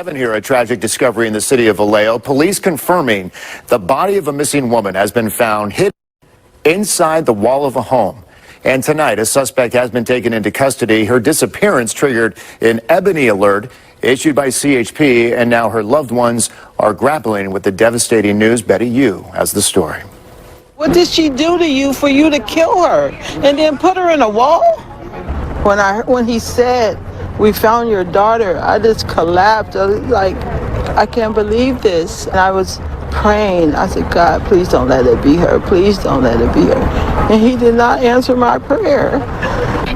7 here, a tragic discovery in the city of Vallejo. Police confirming the body of a missing woman has been found hidden inside the wall of a home. And tonight, a suspect has been taken into custody. Her disappearance triggered an ebony alert issued by CHP, and now her loved ones are grappling with the devastating news. Betty Yu has the story. What did she do to you for you to kill her and then put her in a wall? When he said, "We found your daughter," I just collapsed. I was like, I can't believe this. And I was praying. I said, God, please don't let it be her. Please don't let it be her. And he did not answer my prayer.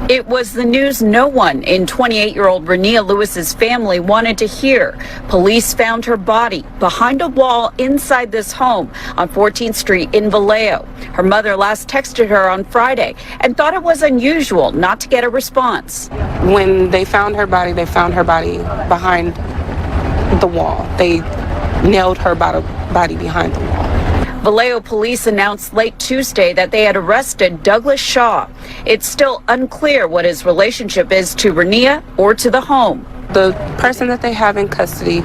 It was the news no one in 28-year-old Renia Lewis's family wanted to hear. Police found her body behind a wall inside this home on 14th Street in Vallejo. Her mother last texted her on Friday and thought it was unusual not to get a response. When they found her body behind the wall. They nailed her body behind the wall. Vallejo police announced late Tuesday that they had arrested Douglas Shaw. It's still unclear what his relationship is to Renia or to the home. The person that they have in custody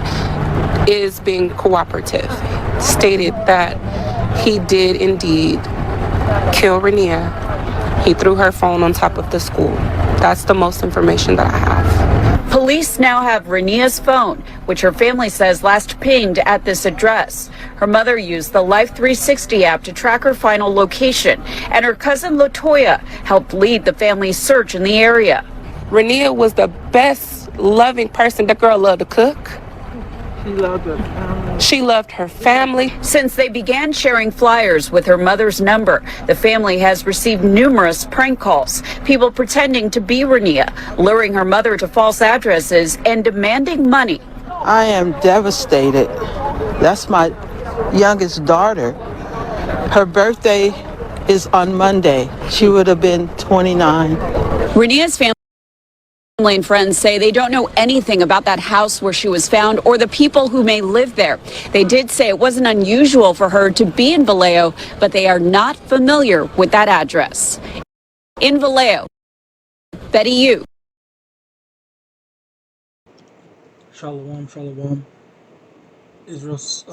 is being cooperative. Stated that he did indeed kill Renia. He threw her phone on top of the school. That's the most information that I have. Police now have Renia's phone, which her family says last pinged at this address. Her mother used the Life 360 app to track her final location, and her cousin LaToya helped lead the family's search in the area. Renia was the best loving person. That girl loved to cook. She loved her family. She loved her family. Since they began sharing flyers with her mother's number, the family has received numerous prank calls, people pretending to be Renia, luring her mother to false addresses and demanding money. I am devastated. That's my youngest daughter. Her birthday is on Monday. She would have been 29. Renia's family and friends say they don't know anything about that house where she was found or the people who may live there. They did say it wasn't unusual for her to be in Vallejo, but they are not familiar with that address. In Vallejo, Betty Yu. Shalom, shalom. Israel's,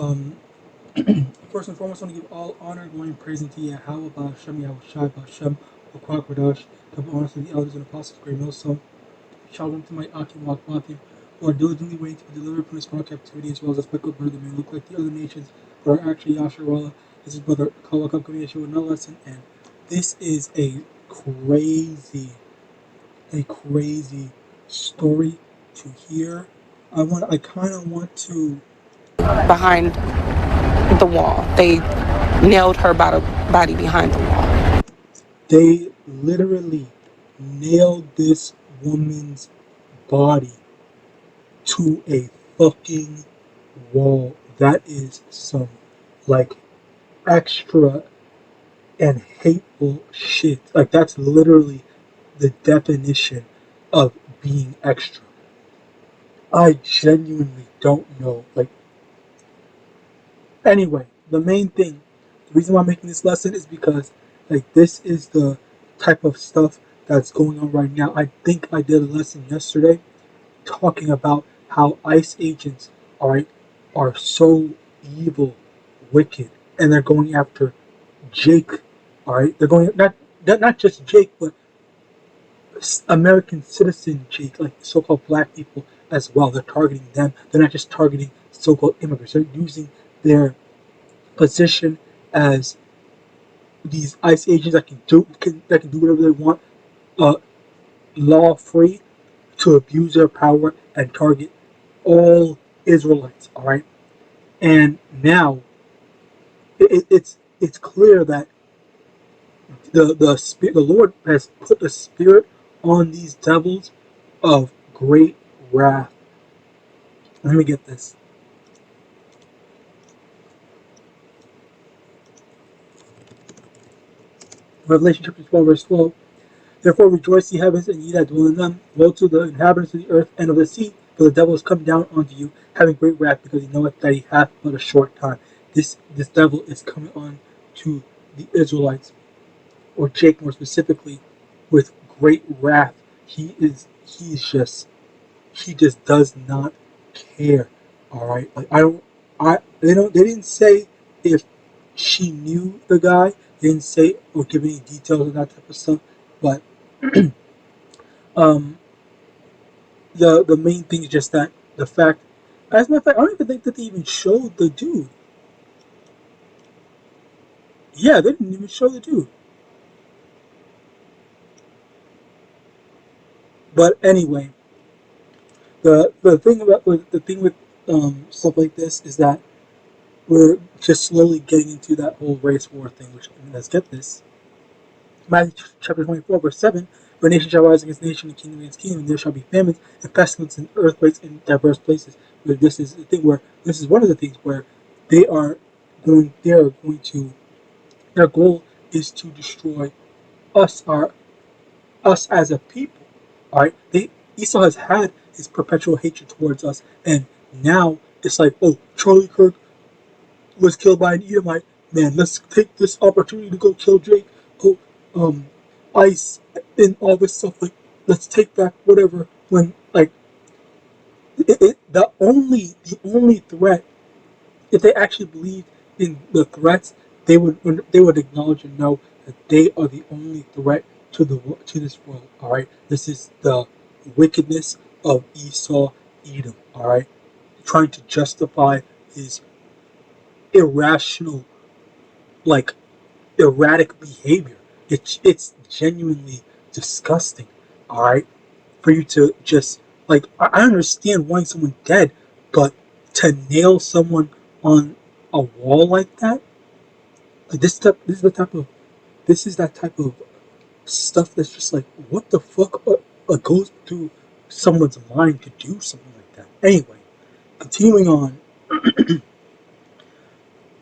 first and foremost, I want to give all honor, glory, and praise unto Yahawah, YAHAWASHI, Ba'Shem, double honors to the elders and apostles, great millstone. Shalom to my Akim Wakwatim, who are diligently waiting to be delivered from this foreign captivity, as well as a speckled bird that may look like the other nations, but are actually Yasharallah. This is Brother Kawakab coming at you with another lesson, and this is a crazy story to hear. I kind of want to... Behind the wall. They nailed her body behind the wall. They literally nailed this woman's body to a fucking wall. That is some, like, extra and hateful shit. Like, that's literally the definition of being extra. I genuinely don't know. Like, anyway, the main thing, the reason why I'm making this lesson is because, like, this is the type of stuff that's going on right now. I think I did a lesson yesterday talking about how ICE agents are so evil, wicked, and they're going after Jake. Alright, they're going not just Jake, but American citizen Jake, like so-called black people as well. They're targeting them. They're not just targeting so-called immigrants. They're using their position as these ICE agents that can do whatever they want, law-free, to abuse their power and target all Israelites. All right, and now it's clear that the Lord has put a spirit on these devils of great wrath. Let me get this. Revelation chapter 12, verse 12. Therefore rejoice, ye heavens, and ye that dwell in them. Woe to the inhabitants of the earth and of the sea, for the devil is come down unto you, having great wrath, because he knoweth that he hath but a short time. This devil is coming on to the Israelites, or Jake more specifically, with great wrath. He just does not care. All right, like they didn't say if she knew the guy. They didn't say or give any details of that type of stuff. But um, the main thing is just that the fact. As a matter of fact, I don't even think that they even showed the dude. Yeah, they didn't even show the dude. But anyway, the thing with stuff like this is that we're just slowly getting into that whole race war thing. Which, let's get this. Matthew chapter 24, verse 7, for nation shall rise against nation, and kingdom against kingdom, and there shall be famines and pestilence and earthquakes in diverse places. But this is the thing where this is one of the things where they are going to their goal is to destroy us, us as a people. Alright? Esau has had his perpetual hatred towards us, and now it's like, oh, Charlie Kirk was killed by an Edomite. Man, let's take this opportunity to go kill Jake. Oh, ICE and all this stuff. Like, let's take back whatever. When like the only threat, if they actually believed in the threats, they would acknowledge and know that they are the only threat to this world. All right, this is the wickedness of Esau, Edom. All right, trying to justify his irrational, like erratic behavior. It's genuinely disgusting. All right, for you to just like I understand wanting someone dead, but to nail someone on a wall like that, like this is that type of stuff that's just like what the fuck goes through someone's mind to do something like that. Anyway, continuing on.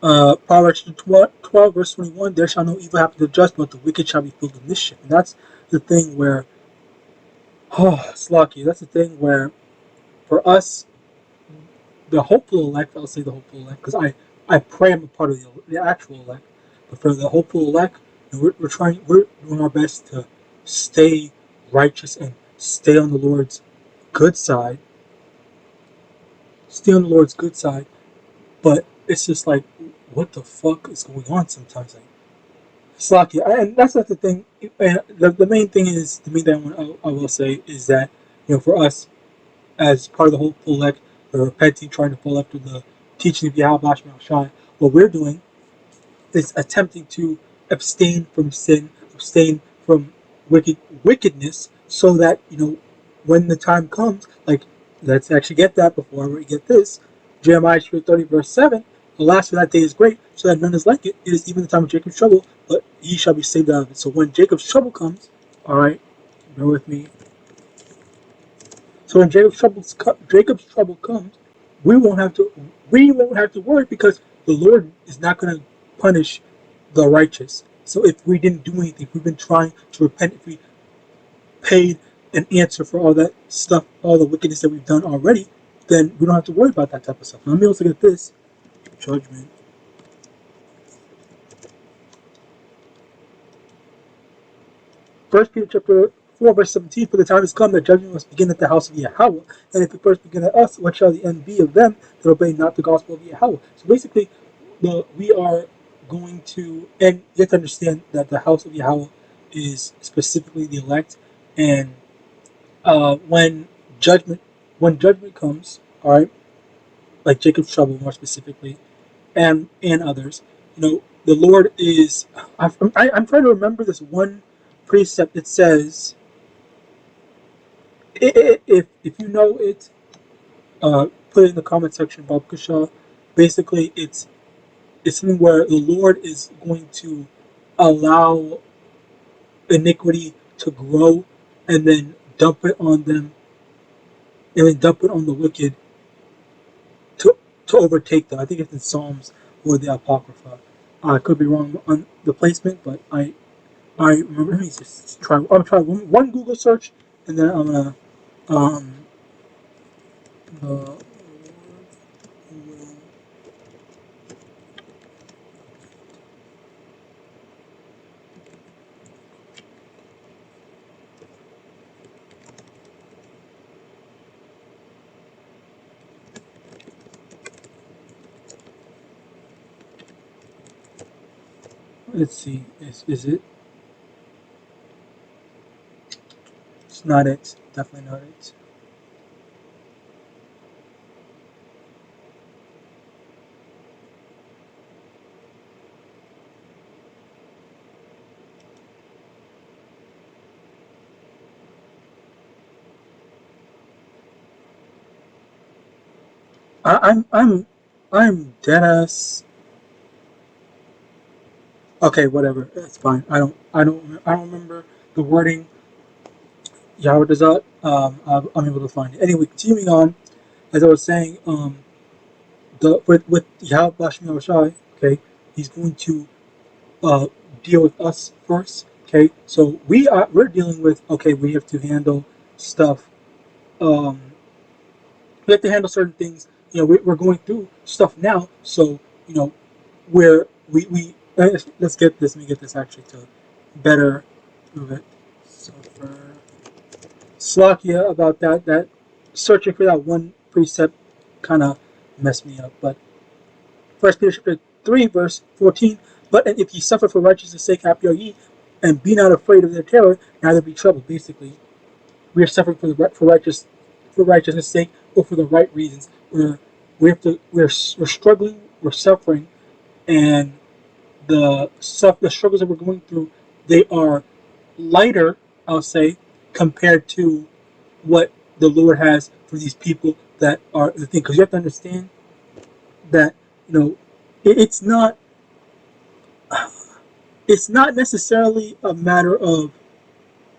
Proverbs 12, verse 21, there shall no evil happen to the just, but the wicked shall be filled with mischief. And that's the thing where, oh, it's lucky. That's the thing where, for us, the hopeful elect, I'll say the hopeful elect, because I pray I'm a part of the actual elect, but for the hopeful elect, we're doing our best to stay righteous and stay on the Lord's good side, stay on the Lord's good side, but it's just like, what the fuck is going on sometimes? Like, Slocky, and that's not the thing. And the main thing is the main thing I will say is that for us as part of the whole elect, we're repenting, trying to fall after the teaching of YAHAWAH and His, what we're doing is attempting to abstain from sin, abstain from wickedness, so that when the time comes, like let's actually get that before we get this. Jeremiah 30 verse 7. The last of that day is great, so that none is like it. It is even the time of Jacob's trouble, but ye shall be saved out of it. So when Jacob's trouble comes, all right, bear with me. So when Jacob's trouble comes, we won't have to worry because the Lord is not going to punish the righteous. So if we didn't do anything, if we've been trying to repent, if we paid an answer for all that stuff, all the wickedness that we've done already, then we don't have to worry about that type of stuff. Now, let me also get this. Judgment. First Peter chapter 4, verse 17, for the time has come that judgment must begin at the house of Yahawah. And if it first begin at us, what shall the end be of them that obey not the gospel of Yahawah? So basically, we are going to, and you have to understand that the house of Yahawah is specifically the elect, and when judgment comes, all right, like Jacob's trouble more specifically, and others, the Lord is. I'm trying to remember this one precept. It says, if you know it, put it in the comment section, Bob Kushaw. Basically, it's something where the Lord is going to allow iniquity to grow, and then dump it on them, and then dump it on the wicked to overtake them. I think it's in Psalms or the Apocrypha. I could be wrong on the placement, but I remember. Let me just try. I'm gonna try one Google search, and then I'm gonna the Let's see. Is it? It's not it. Definitely not it. I, I'm I'm I'm dead ass. Okay, whatever. It's fine. I don't remember the wording. Yahawadah. I'm able to find it. Anyway, continuing on, as I was saying, the with Yahawashi, okay, he's going to uh deal with us first. Okay, so we're dealing with, okay, we have to handle stuff. Um, we have to handle certain things. We're going through stuff now, so where we let's get this. Let me get this actually to better move it. So for Slakia about that searching for that one precept kind of messed me up. But First Peter chapter 3 verse 14. But and if ye suffer for righteousness' sake, happy are ye, and be not afraid of their terror, neither be troubled. Basically, we are suffering for righteousness' sake, or for the right reasons. We're struggling, we're suffering, and the struggles that we're going through, they are lighter, I'll say, compared to what the Lord has for these people that are the thing. Because you have to understand that it's not necessarily a matter of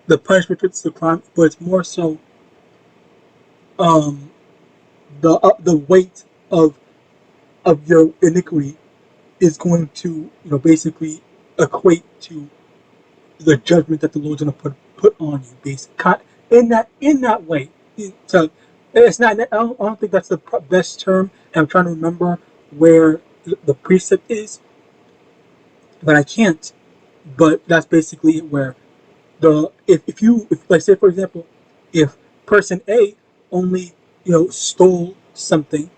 the punishment for the crime, but it's more so um, the weight of your iniquity is going to basically equate to the judgment that the Lord's going to put on you, basically, in that way. So it's not. I don't think that's the best term. And I'm trying to remember where the precept is, but I can't. But that's basically where if like, say for example, if person A only stole something,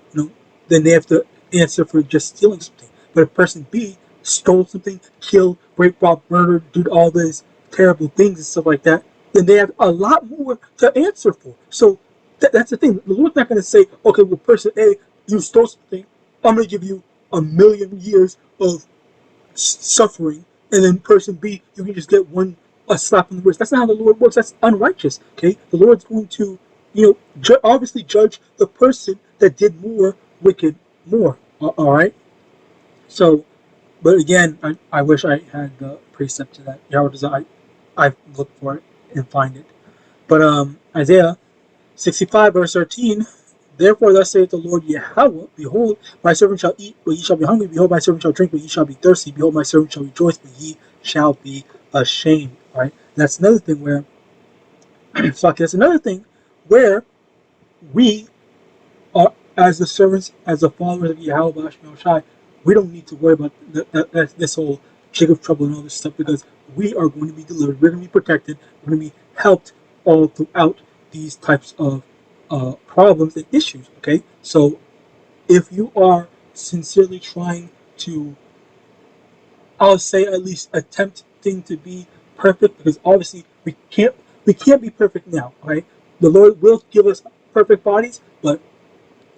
then they have to answer for just stealing something. But if person B stole something, killed, raped, robbed, murdered, did all these terrible things and stuff like that, then they have a lot more to answer for. So that's the thing. The Lord's not going to say, okay, well, person A, you stole something, I'm going to give you 1,000,000 years of suffering, and then person B, you can just get a slap on the wrist. That's not how the Lord works. That's unrighteous. Okay, the Lord's going to, obviously judge the person that did more wicked more. All right. So, but again, I wish I had the precept to that. I look for it and find it. But Isaiah 65 verse 13. Therefore thus saith the Lord Yahweh, behold, my servant shall eat, but ye shall be hungry. Behold, my servant shall drink, but ye shall be thirsty. Behold, my servant shall rejoice, but ye shall be ashamed. All right? And that's another thing where, that's another thing where we are, as the servants, as the followers of Yahawadah, we don't need to worry about this whole Jacob trouble and all this stuff, because we are going to be delivered. We're going to be protected. We're going to be helped all throughout these types of problems and issues. Okay, so if you are sincerely trying to, I'll say, at least attempting to be perfect, because obviously we can't be perfect now. Right, the Lord will give us perfect bodies, but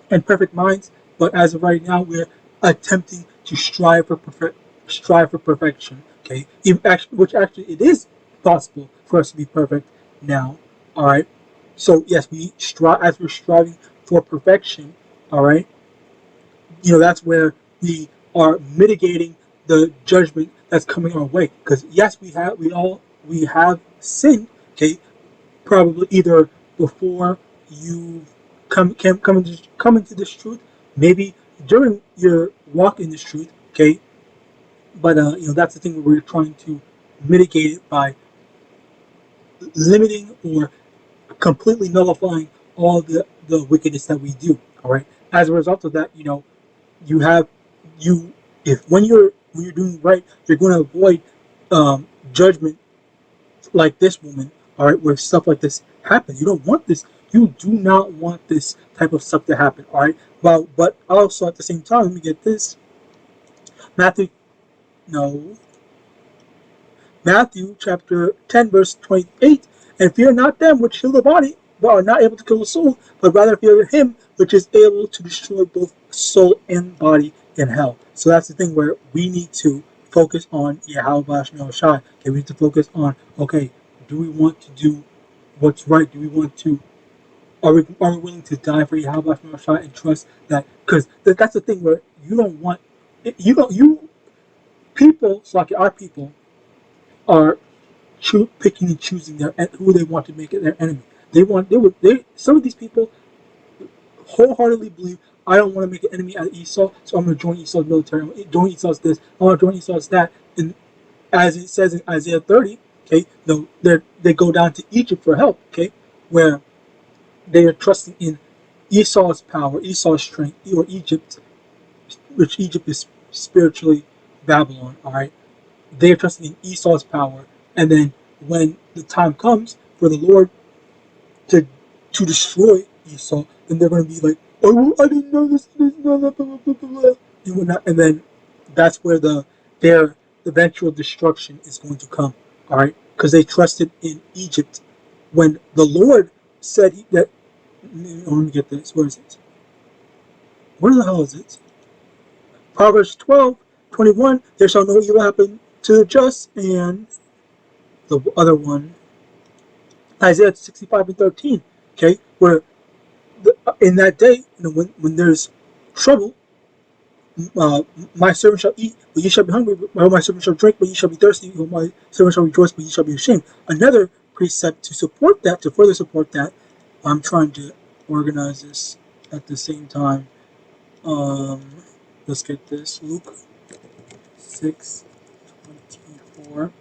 and perfect minds. But as of right now, we're attempting to strive for perfection. Okay, which actually it is possible for us to be perfect now. All right. So yes, we strive, as we're striving for perfection. All right. That's where we are mitigating the judgment that's coming our way. Because yes, we have sinned. Okay, probably either before you come into this truth, maybe during your walk in this truth. Okay, but that's the thing where we're trying to mitigate it by limiting or completely nullifying all the wickedness that we do. All right. As a result of that, you have you if when you're doing right, you're going to avoid judgment like this woman. All right, where stuff like this happens. You don't want this. You do not want this type of stuff to happen. All right. Well, but also at the same time, let me get this. Matthew, no. Matthew chapter 10 verse 28, and fear not them which kill the body, but are not able to kill the soul, but rather fear him which is able to destroy both soul and body in hell. So that's the thing where we need to focus on YAHAWAH and His. Okay, we need to focus on, okay, do we want to do what's right? Do we want to, are we willing to die for YAHAWAH and His and trust that, because that's the thing where you don't want, people, so like our people, are picking and choosing who they want to make it their enemy. Some of these people wholeheartedly believe, I don't want to make an enemy out of Esau, so I'm going to join Esau's military. I'm going to join Esau's this. I'm going to join Esau's that. And as it says in Isaiah 30, okay, they go down to Egypt for help, okay, where they are trusting in Esau's power, Esau's strength, or Egypt, which Egypt is spiritually Babylon. All right, they are trusting in Esau's power, and then when the time comes for the Lord to destroy Esau, then they're going to be like, oh, I didn't know this, blah, blah, blah, blah, blah, and then that's where their eventual destruction is going to come. All right, because they trusted in Egypt when the Lord said that. Let me get this. Where is it? Where the hell is it? Proverbs 12:21. There shall no evil happen to the just, and the other one, Isaiah 65:13. Okay, where in that day, when there's trouble, my servant shall eat, but ye shall be hungry. My servant shall drink, but ye shall be thirsty. My servant shall rejoice, but ye shall be ashamed. Another precept to support that, to further support that, I'm trying to organize this at the same time. Let's get this. Luke 6:24.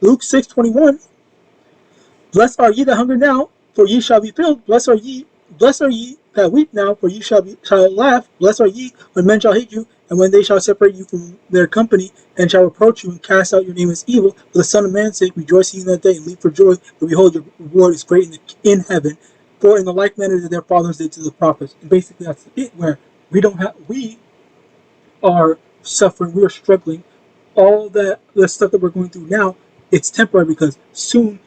Luke 6:21. Blessed are ye that hunger now, for ye shall be filled. Blessed are ye that weep now, for ye shall laugh. Blessed are ye when men shall hate you, and when they shall separate you from their company, and shall reproach you, and cast out your name as evil. For the Son of Man's sake, rejoice ye in that day, and leap for joy. For behold, your reward is great in heaven. For in the like manner that their fathers did to the prophets. And basically, that's it. Where we are suffering, we are struggling. All the stuff that we're going through now, it's temporary, because soon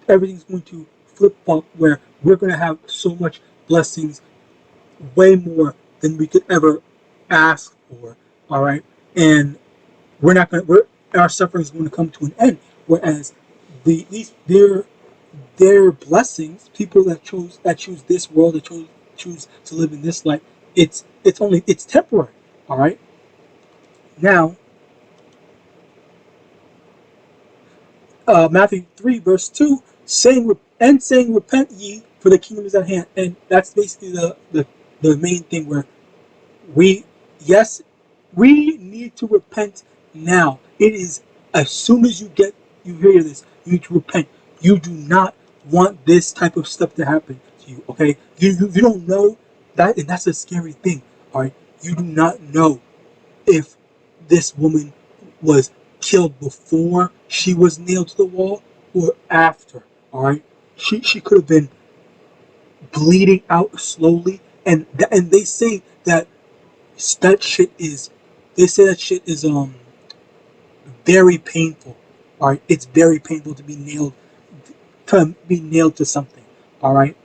everything's going to flip flop, where we're going to have so much blessings, way more than we could ever ask for. All right, and we're not going. Our suffering is going to come to an end. Whereas their blessings, people that choose this world, that choose to live in this life, it's temporary. All right, now. Matthew 3 verse 2, saying, repent ye, for the kingdom is at hand. And that's basically the main thing, where we need to repent now. It is, as soon as you hear this, you need to repent. You do not want this type of stuff to happen to you. Okay, you don't know that, and that's a scary thing. All right, you do not know if this woman was killed before she was nailed to the wall or after. All right, she could have been bleeding out slowly, and they say that shit is, very painful. All right, it's very painful to be nailed to something. All right.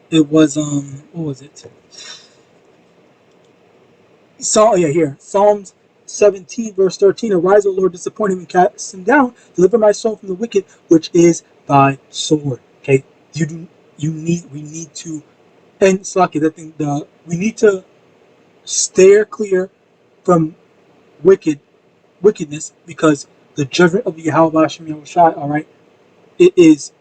It was what was it? Here, Psalms 17 verse 13. Arise, O Lord, disappoint him and cast him down. Deliver my soul from the wicked, which is thy sword. Okay, we need to, and Slaki, that thing, we need to steer clear from wickedness, because the judgment of the YAHAWASHI, all right, it's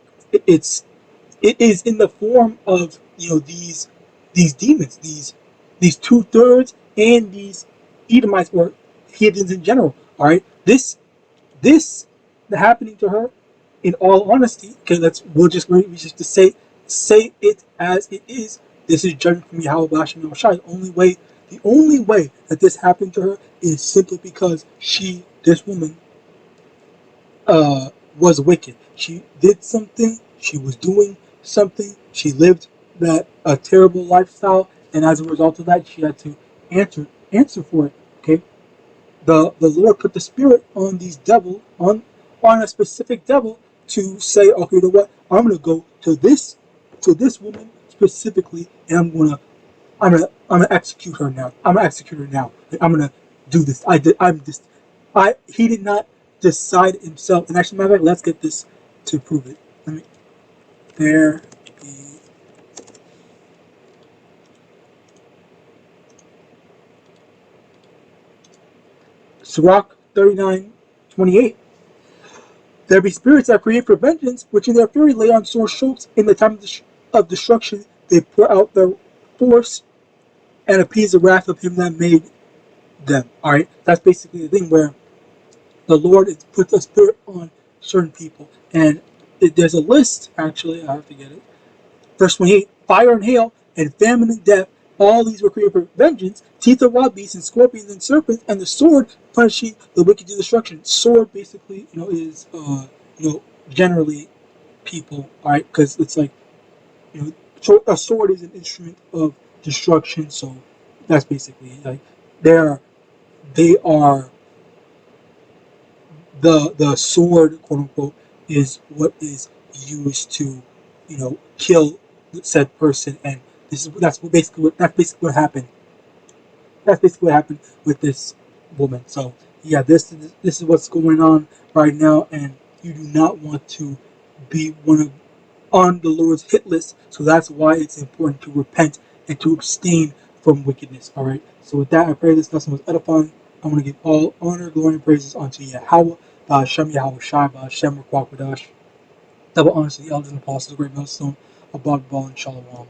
in the form of these demons, these 2/3, and these Edomites, or heathens in general. All right, this happening to her. In all honesty, okay, we just to say it as it is. This is judgment from Yahawadah and His. The only way that this happened to her is simply because this woman, was wicked. She did something. She was doing something. She lived a terrible lifestyle, and as a result of that, she had to answer for it. Okay, the Lord put the spirit on these devil on a specific devil to say, okay, you know what? I'm gonna go to this woman specifically, and I'm gonna execute her now. I'm gonna execute her now. I'm gonna do this. He did not decide himself. And actually, matter of fact, let's get this to prove it. Let me. There be. Sirach 39:28. There be spirits that create for vengeance, which in their fury lay on sore strokes. In the time of destruction, they pour out their force and appease the wrath of him that made them. Alright? That's basically the thing where the Lord has put the spirit on certain people. And there's a list, actually, I have to get it. Verse 28, fire and hail, and famine and death, all these were created for vengeance, teeth of wild beasts, and scorpions and serpents, and the sword punishing the wicked to destruction. Sword basically, is, generally people, alright? Because it's like, a sword is an instrument of destruction, so that's basically, like, they are the sword, quote unquote, is what is used to, kill said person, and that's basically what happened. That's basically what happened with this woman. So yeah, this is what's going on right now, and you do not want to be on the Lord's hit list. So that's why it's important to repent and to abstain from wickedness. All right. So with that, I pray this lesson was edifying. I'm going to give all honor, glory, and praises unto Yahawah, Ba'ashem, YAHAWASHI, Ba'ashem, RICANS. Double honors to the elders and apostles, the great millstone, above all, and Shalom.